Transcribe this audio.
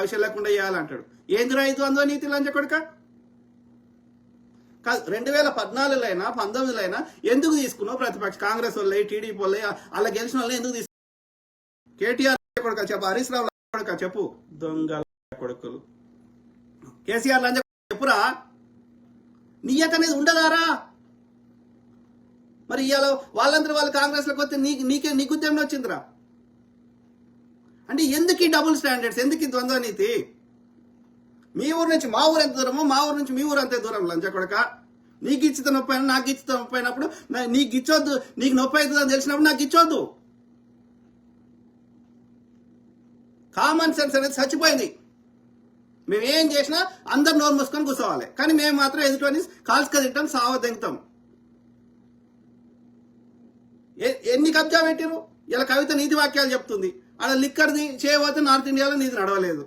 భవిష్యత్ లేకుండా చేయాలంటాడు. ఏందిరా ఇది ద్వంద్వ నీతి లంచ కొడుక? కాదు 2014 అయినా 19 అయినా ఎందుకు తీసుకున్నావు? ప్రతిపక్ష కాంగ్రెస్ వాళ్ళే, టీడీపీ వాళ్ళే, అలా గెలిచిన వాళ్ళే ఎందుకు తీసుకున్నావు? కేటీఆర్ కొడుక చెప్పు, హరీష్ రావు కొడుక చెప్పు, దొంగ కొడుకులు. కేసీఆర్ లంచ చెప్పురా, నియత అనేది ఉండదారా? మరి ఇవాళ వాళ్ళందరూ వాళ్ళు కాంగ్రెస్ లోకి వస్తే నీకు ఉద్యమం వచ్చిందిరా? అంటే ఎందుకు ఈ డబుల్ స్టాండర్డ్స్, ఎందుకు ఈ ద్వంద్వ నీతి? మీ ఊరు నుంచి మా ఊరు ఎంత దూరమో మా ఊరు నుంచి మీ ఊరు అంతే దూరం లంచ కొడక. నీకు ఇచ్చితే నొప్పి అయినా నాకు ఇచ్చితే నొప్పి అయినప్పుడు నీకు ఇచ్చొద్దు, నీకు నొప్పి అవుతుందని తెలిసినప్పుడు నాకు ఇచ్చొద్దు. కామన్ సెన్స్ అనేది చచ్చిపోయింది. మేము ఏం చేసినా అందరు నోరు మూసుకొని కూర్చోవాలి, కానీ మేము మాత్రం ఎదుటి కాల్చుక తింటాం, సావ తెంగుతాం. ఎన్ని కబ్జా పెట్టిరు? ఇలా కవిత నీతి వాక్యాలు చెప్తుంది, అలా లిక్కర్ది చేయబోతే నార్త్ ఇండియాలో నీది నడవలేదు.